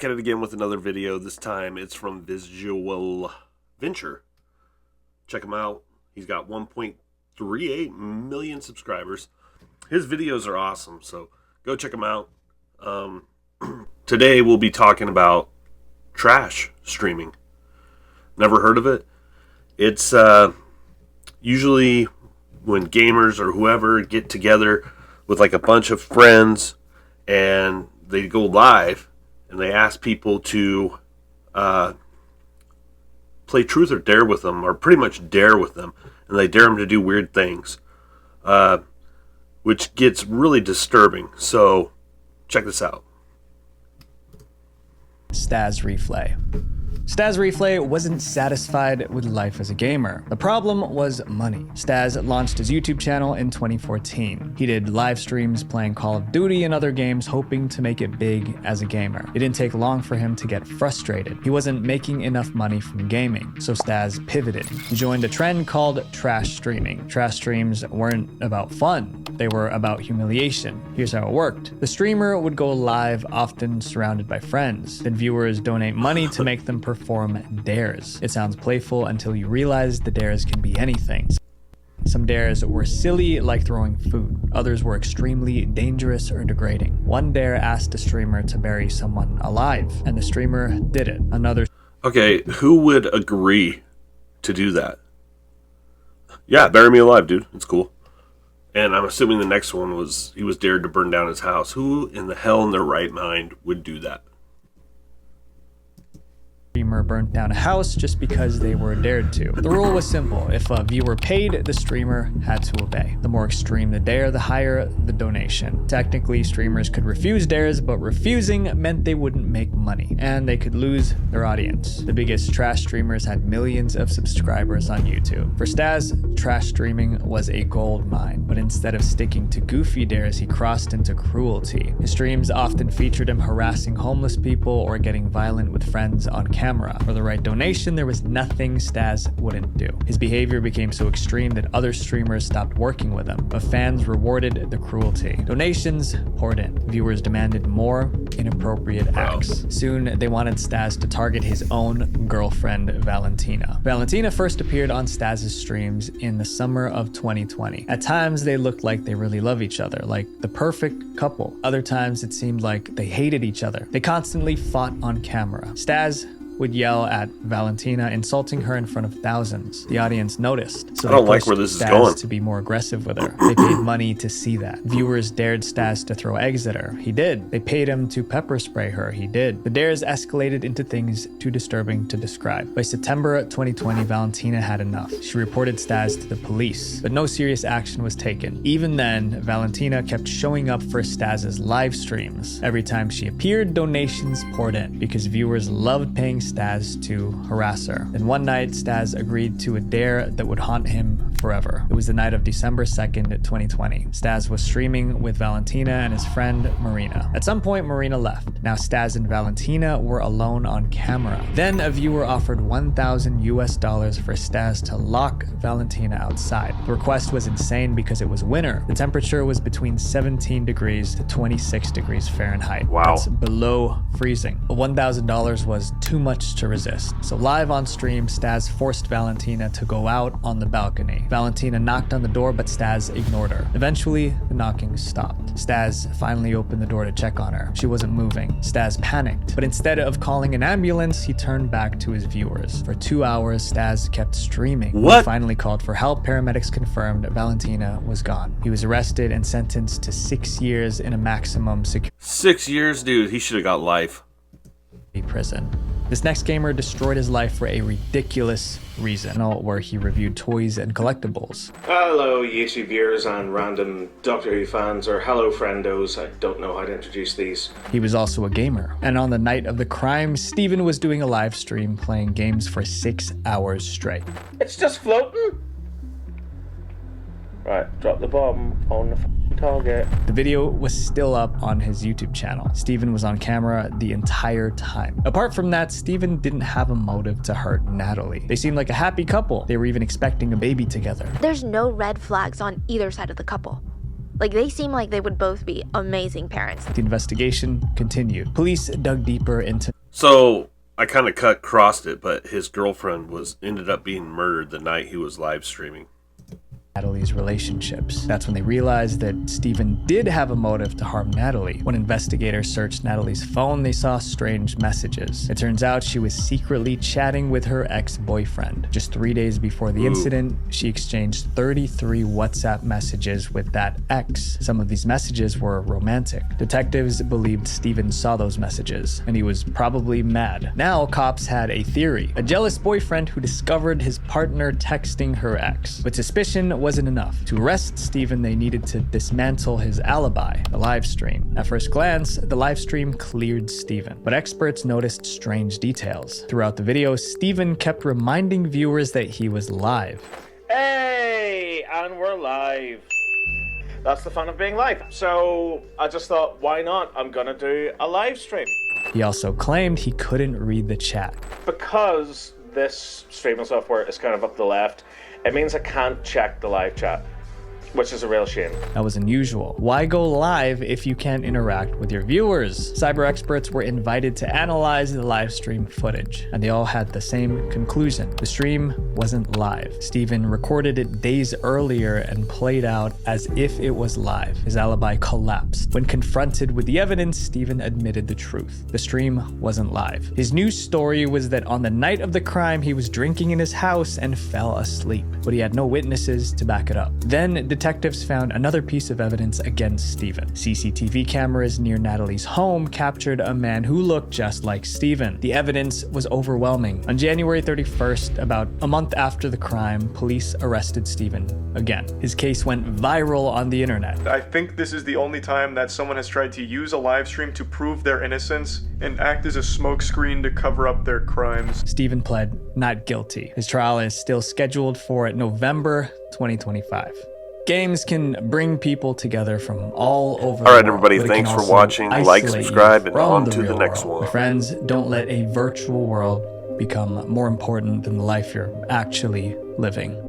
Back at it again with another video. This time it's from Visual Venture. Check him out. He's got 1.38 million subscribers. His videos are awesome, so go check him out. Today we'll be talking about trash streaming. Never heard of it? It's usually when gamers or whoever get together with like a bunch of friends and they go live and they ask people to play truth or dare with them, or pretty much dare with them, and they dare them to do weird things, which gets really disturbing. So check this out. Staz Reflay. Staz Reflay wasn't satisfied with life as a gamer. The problem was money. Staz launched his YouTube channel in 2014. He did live streams playing Call of Duty and other games, hoping to make it big as a gamer. It didn't take long for him to get frustrated. He wasn't making enough money from gaming, so Staz pivoted. He joined a trend called trash streaming. Trash streams weren't about fun. They were about humiliation. Here's how it worked. The streamer would go live, often surrounded by friends. Then viewers donate money to make them perform dares. It sounds playful until you realize the dares can be anything. Some dares were silly, like throwing food. Others were extremely dangerous or degrading. One dare asked a streamer to bury someone alive, and the streamer did it. Another... Okay, who would agree to do that? Yeah, bury me alive, dude. It's cool. And I'm assuming the next one was he was dared to burn down his house. Who in the hell in their right mind would do that? Streamer burnt down a house just because they were dared to. The rule was simple. If a viewer paid, the streamer had to obey. The more extreme the dare, the higher the donation. Technically, streamers could refuse dares, but refusing meant they wouldn't make money, and they could lose their audience. The biggest trash streamers had millions of subscribers on YouTube. For Staz, trash streaming was a gold mine, but instead of sticking to goofy dares, he crossed into cruelty. His streams often featured him harassing homeless people or getting violent with friends on camera. For the right donation, there was nothing Staz wouldn't do. His behavior became so extreme that other streamers stopped working with him, but fans rewarded the cruelty. Donations poured in. Viewers demanded more inappropriate acts. Soon, they wanted Staz to target his own girlfriend, Valentina. Valentina first appeared on Staz's streams in the summer of 2020. At times, they looked like they really love each other, like the perfect couple. Other times, it seemed like they hated each other. They constantly fought on camera. Staz would yell at Valentina, insulting her in front of thousands. The audience noticed, so I don't like where this is going. to be more aggressive with her. They paid money to see that. Viewers dared Staz to throw eggs at her. He did. They paid him to pepper spray her. He did. The dares escalated into things too disturbing to describe. By September 2020, Valentina had enough. She reported Staz to the police, but no serious action was taken. Even then, Valentina kept showing up for Staz's live streams. Every time she appeared, donations poured in because viewers loved paying Staz to harass her. Then one night, Staz agreed to a dare that would haunt him forever. It was the night of December 2nd, 2020. Staz was streaming with Valentina and his friend Marina. At some point, Marina left. Now Staz and Valentina were alone on camera. Then a viewer offered $1,000 for Staz to lock Valentina outside. The request was insane because it was winter. The temperature was between 17 degrees to 26 degrees Fahrenheit. Wow. That's below freezing. $1,000 was too much to resist. So live on stream, Staz forced Valentina to go out on the balcony. Valentina knocked on the door, but Staz ignored her. Eventually, the knocking stopped. Staz finally opened the door to check on her. She wasn't moving. Staz panicked, but instead of calling an ambulance, he turned back to his viewers. For 2 hours, Staz kept streaming. What? He finally called for help. Paramedics confirmed Valentina was gone. He was arrested and sentenced to 6 years in a maximum security 6 years, dude. He should have got life. prison. This next gamer destroyed his life for a ridiculous reason, where he reviewed toys and collectibles. Hello YouTube viewers and random Doctor Who fans, or hello friendos, I don't know how to introduce these. He was also a gamer, and on the night of the crime, Steven was doing a live stream playing games for 6 hours straight. It's just floating! Right, drop the bomb on the target. The video was still up on his YouTube channel. Steven was on camera the entire time. Apart from that, Steven didn't have a motive to hurt Natalie. They seemed like a happy couple. They were even expecting a baby together. There's no red flags on either side of the couple. Like, they seem like they would both be amazing parents. The investigation continued. Police dug deeper into So I kind of crossed it, but his girlfriend ended up being murdered the night he was live streaming. Natalie's relationships. That's when they realized that Steven did have a motive to harm Natalie. When investigators searched Natalie's phone, they saw strange messages. It turns out she was secretly chatting with her ex-boyfriend. Just 3 days before the incident, she exchanged 33 WhatsApp messages with that ex. Some of these messages were romantic. Detectives believed Steven saw those messages, and he was probably mad. Now, cops had a theory. A jealous boyfriend who discovered his partner texting her ex. But suspicion wasn't enough. To arrest Steven, they needed to dismantle his alibi, the live stream. At first glance, the live stream cleared Steven, but experts noticed strange details. Throughout the video, Steven kept reminding viewers that he was live. Hey, and we're live. That's the fun of being live. So I just thought, why not? I'm gonna do a live stream. He also claimed he couldn't read the chat. Because this streaming software is kind of up the left, it means I can't check the live chat, which is a real shame. That was unusual. Why go live if you can't interact with your viewers? Cyber experts were invited to analyze the live stream footage, and they all had the same conclusion. The stream wasn't live. Steven recorded it days earlier and played out as if it was live. His alibi collapsed. When confronted with the evidence, Steven admitted the truth. The stream wasn't live. His new story was that on the night of the crime, he was drinking in his house and fell asleep, but he had no witnesses to back it up. Then detectives found another piece of evidence against Steven. CCTV cameras near Natalie's home captured a man who looked just like Steven. The evidence was overwhelming. On January 31st, about a month after the crime, police arrested Steven again. His case went viral on the internet. I think this is the only time that someone has tried to use a live stream to prove their innocence and act as a smokescreen to cover up their crimes. Steven pled not guilty. His trial is still scheduled for November 2025. Games can bring people together from all over. All right, the world, everybody, but it thanks can for also watching. Like, isolate you subscribe, and from on to the real next world. one. My friends, don't let a virtual world become more important than the life you're actually living.